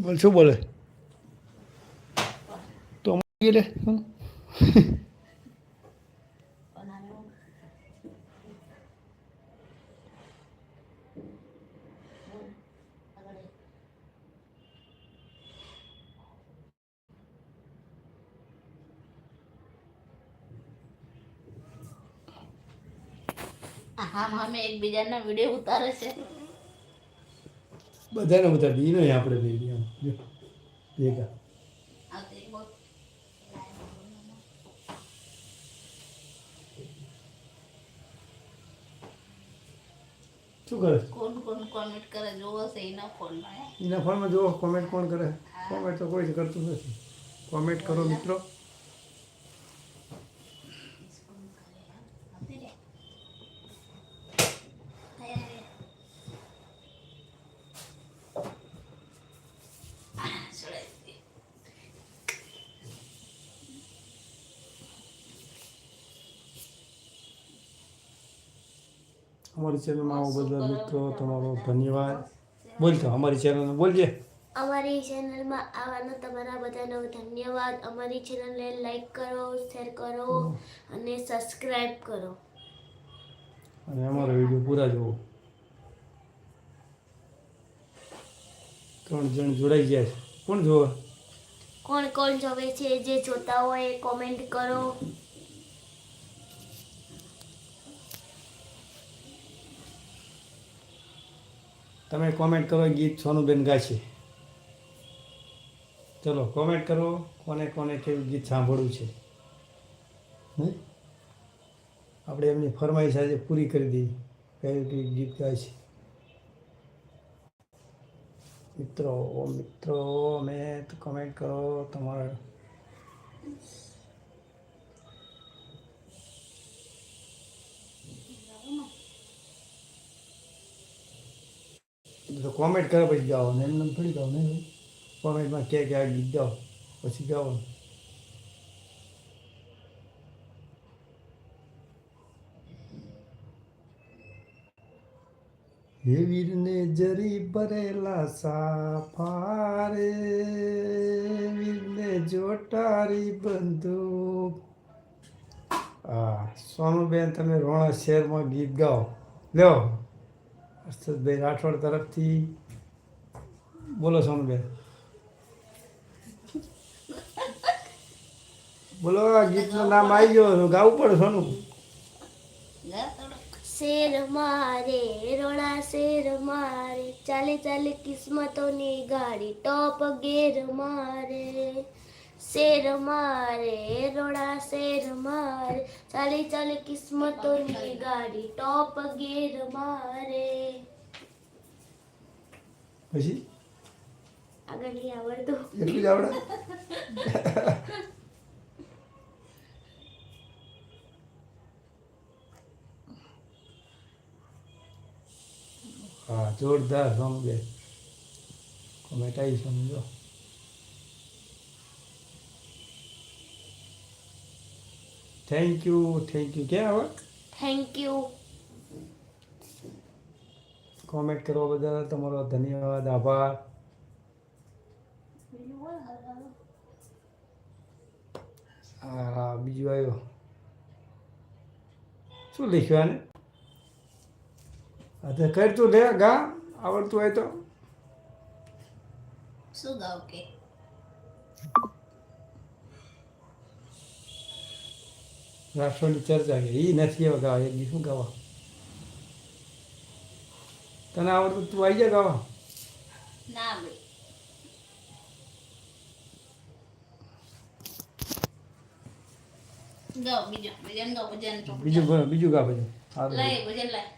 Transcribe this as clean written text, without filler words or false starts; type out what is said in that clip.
બોલ શું બોલે તો લે હા અમે એકબીજાના વિડીયો ઉતારે છે. બધાને બધા દી નહીં આપણે ભેગા શું કરે કોણ કોણ કોમેન્ટ કરે જોવો છે એના ફોનમાં એના ફોનમાં જો કોમેન્ટ કોણ કરે કોમેન્ટ તો કોઈ જ કરતું નથી કોમેન્ટ કરો મિત્રો અમારી ચેનલમાં આવો બધા મિત્રો તમારો ધન્યવાદ બોલતો અમારી ચેનલને બોલજે અમારી ચેનલમાં આવવાનો તમારા બધાનો ધન્યવાદ. અમારી ચેનલને લાઈક કરો, શેર કરો અને સબસ્ક્રાઇબ કરો. અને અમારો વિડીયો પૂરા જોવો. 3 જણ જોડાઈ ગયા છે. કોણ જોવે? કોણ કોણ જોવે છે? જે જોતા હોય કોમેન્ટ કરો. તમે કોમેન્ટ કરો ગીત સોનુબેન ગાશે. ચલો કોમેન્ટ કરો કોને કોને કેવું ગીત સાંભળવું છે. આપણે એમની ફરમાઈશ આજે પૂરી કરી દઈએ કયું કયું ગીત ગાય છે. મિત્રો અમે કોમેન્ટ કરો તમારા તો કોમેન્ટ કરો પછી ગાઓ ને એમને થોડી ગાઓ ને કોમેન્ટમાં ક્યાં ગીત ગાઓ પછી ગાઓ. હે વીરને જરી ભરેલા સાફારે વીરને જોટારી બંદૂક. હા સોનુબેન તમે રોણા શહેરમાં ગીત ગાઓ લ્યો. હર્ષદભાઈ રાઠોડ તરફથી બોલો સોનુબેન બોલો. આ ગીતનું નામ આવી ગયો ગાવું પડે સોનું. શેર મારે રોણા શેર મારે ચાલે ચાલે કિસ્મતોની ગાડી ટોપ ગેર મારે. શેર મારે રોણા શેર મારે ચાલે ચાલે કિસ્મતોની ગાડી ટોપ ગેર મારે. પછી આગળ નહીં આવડતું. એટલું જ આવડે. હા જોરદાર સોનુબેન કોમેન્ટ આવી સમજો. થેન્ક યુ ક્યાં હવે થેન્ક યુ. કોમેન્ટ કરવા બદલ તમારો ધન્યવાદ આભાર. હા બીજું આવ્યો શું લખ્યું આને? હા કર તું લે ગા આવડતું હોય તો. શું ગાવ કે રાષ્ટ્રની ચર્ચા કે એ નથી હવે ગાવા એક શું ગાવા તને આવડતું તું આવી જા ગાવા. ના ભાઈ ગાવ બીજું ભજન ગાવ ભજન બીજું ગા પછી લાય ભજન લાય